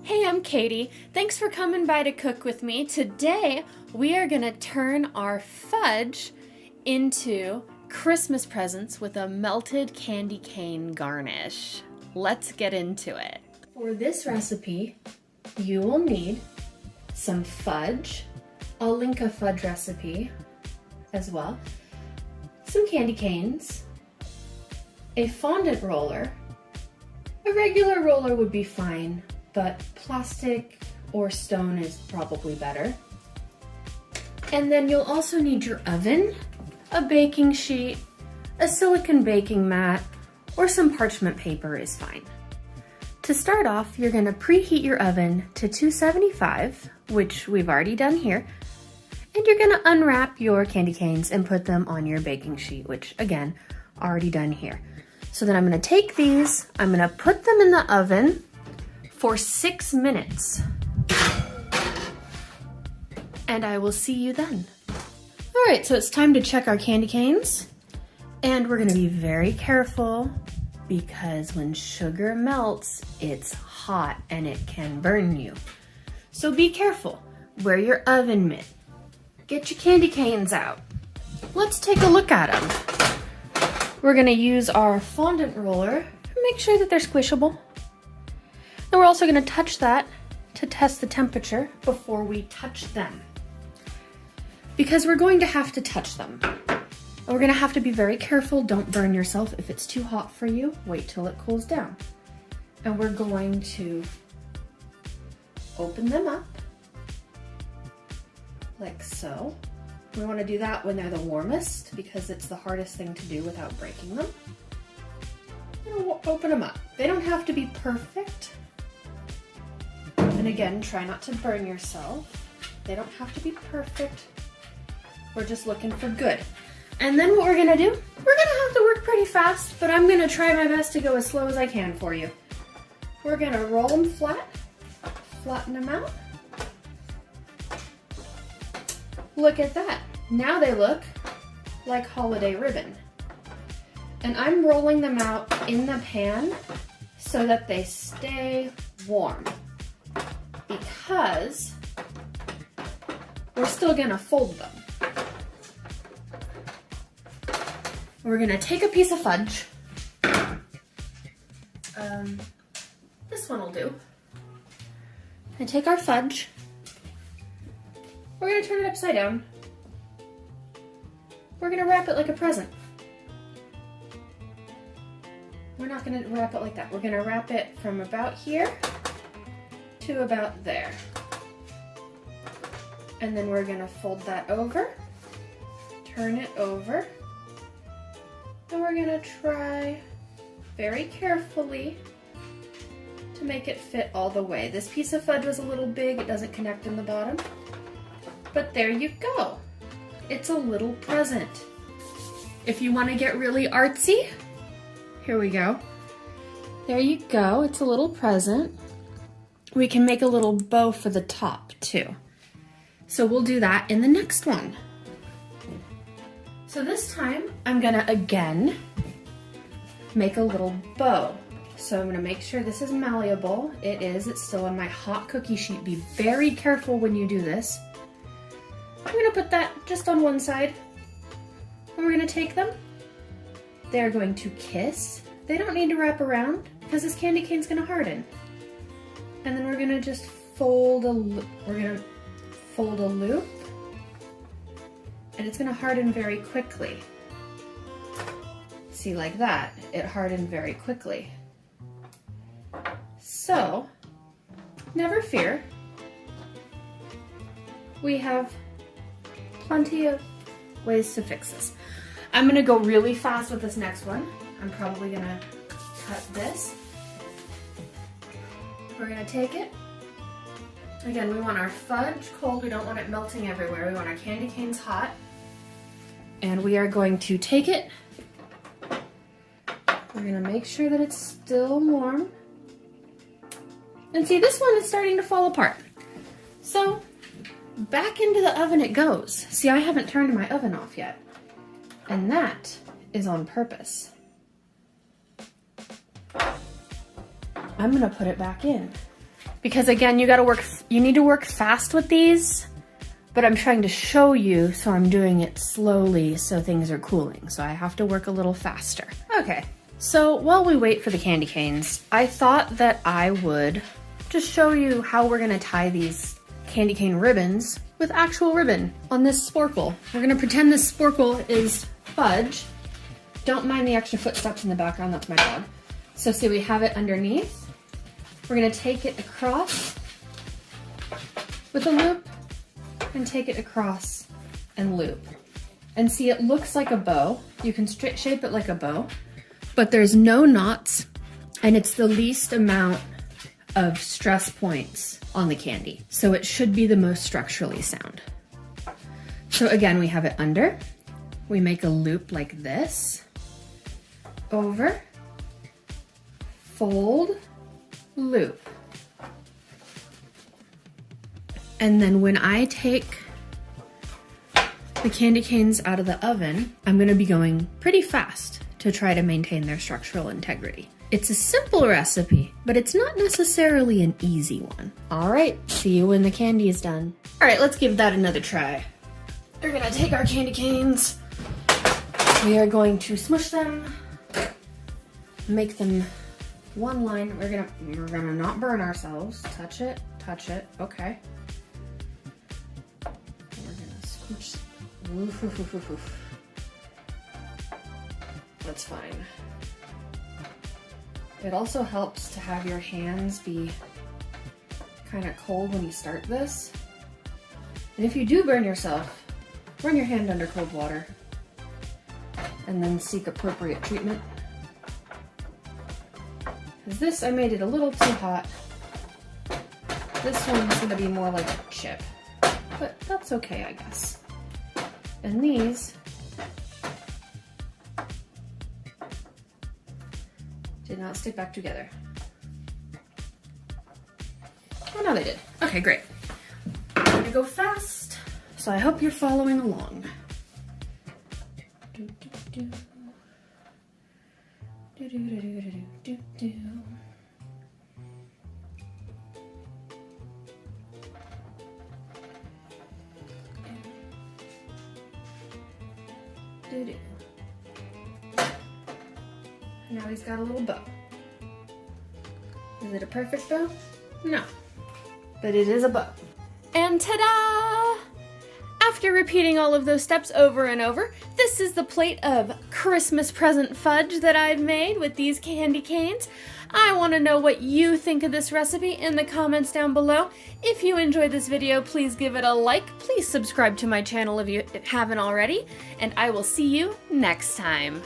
Hey, I'm Katie. Thanks for coming by to cook with me. Today, we are gonna turn our fudge into Christmas presents with a melted candy cane garnish. Let's get into it. For this recipe, you will need some fudge. I'll link a fudge recipe as well. Some candy canes, a fondant roller. A regular roller would be fine, but plastic or stone is probably better. And then you'll also need your oven, a baking sheet, a silicone baking mat, or some parchment paper is fine. To start off, you're gonna preheat your oven to 275, which we've already done here, and you're gonna unwrap your candy canes and put them on your baking sheet, which again, already done here. So then I'm gonna take these, I'm gonna put them in the oven for 6 minutes. And I will see you then. All right, so it's time to check our candy canes. And we're gonna be very careful because when sugar melts, it's hot and it can burn you. So be careful. Wear your oven mitt. Get your candy canes out. Let's take a look at them. We're gonna use our fondant roller and make sure that they're squishable. And we're also gonna touch that to test the temperature before we touch them. Because we're going to have to touch them. And we're gonna have to be very careful, don't burn yourself. If it's too hot for you, wait till it cools down. And we're going to open them up, like so. We wanna do that when they're the warmest because it's the hardest thing to do without breaking them. And we'll open them up. They don't have to be perfect. And again, try not to burn yourself. They don't have to be perfect. We're just looking for good. And then what we're gonna do, we're gonna have to work pretty fast, but I'm gonna try my best to go as slow as I can for you. We're gonna roll them flat, flatten them out. Look at that. Now they look like holiday ribbon. And I'm rolling them out in the pan so that they stay warm because we're still gonna fold them. We're gonna take a piece of fudge. This one will do. And take our fudge. We're gonna turn it upside down. We're gonna wrap it like a present. We're not gonna wrap it like that. We're gonna wrap it from about here to about there. And then we're gonna fold that over, turn it over, and we're gonna try very carefully to make it fit all the way. This piece of fudge was a little big, it doesn't connect in the bottom. But there you go. It's a little present. If you want to get really artsy, here we go. There you go, it's a little present. We can make a little bow for the top too. So we'll do that in the next one. So this time I'm gonna again make a little bow. So I'm gonna make sure this is malleable. It is, it's still on my hot cookie sheet. Be very careful when you do this. I'm gonna put that just on one side. And we're gonna take them. They're going to kiss. They don't need to wrap around because this candy cane's gonna harden. And then we're gonna just fold a loop. We're gonna fold a loop. And it's gonna harden very quickly. See, like that, it hardened very quickly. So, never fear. We have plenty of ways to fix this. I'm gonna go really fast with this next one. I'm probably gonna cut this. We're gonna take it. Again, we want our fudge cold. We don't want it melting everywhere. We want our candy canes hot. And we are going to take it. We're gonna make sure that it's still warm. And see, this one is starting to fall apart. So, back into the oven it goes. See, I haven't turned my oven off yet. And that is on purpose. I'm gonna put it back in. because again, you need to work fast with these, but I'm trying to show you, so I'm doing it slowly so things are cooling. So I have to work a little faster. Okay, so while we wait for the candy canes, I thought that I would just show you how we're gonna tie these candy cane ribbons with actual ribbon on this sporkle. We're gonna pretend this sporkle is fudge. Don't mind the extra footsteps in the background, that's my dog. So see, we have it underneath. We're gonna take it across with a loop and take it across and loop. And see, it looks like a bow. You can shape it like a bow, but there's no knots and it's the least amount of stress points on the candy. So it should be the most structurally sound. So again, we have it under. We make a loop like this, over, fold, loop. And then when I take the candy canes out of the oven, I'm gonna be going pretty fast to try to maintain their structural integrity. It's a simple recipe, but it's not necessarily an easy one. All right, see you when the candy is done. All right, let's give that another try. We're gonna take our candy canes. We are going to smush them, make them one line. We're gonna not burn ourselves. Touch it, okay. We're gonna scooch. Oof. That's fine. It also helps to have your hands be kind of cold when you start this. And if you do burn yourself, run your hand under cold water and then seek appropriate treatment. Because this, I made it a little too hot. This one's gonna be more like a chip, but that's okay, I guess. And these did not stick back together. Oh no, they did. Okay, great. I'm gonna go fast, so I hope you're following along. Now he's got a little bow. Is it a perfect bow? No, but it is a bow. And ta-da! After repeating all of those steps over and over, this is the plate of Christmas present fudge that I've made with these candy canes. I want to know what you think of this recipe in the comments down below. If you enjoyed this video, please give it a like. Please subscribe to my channel if you haven't already, and I will see you next time.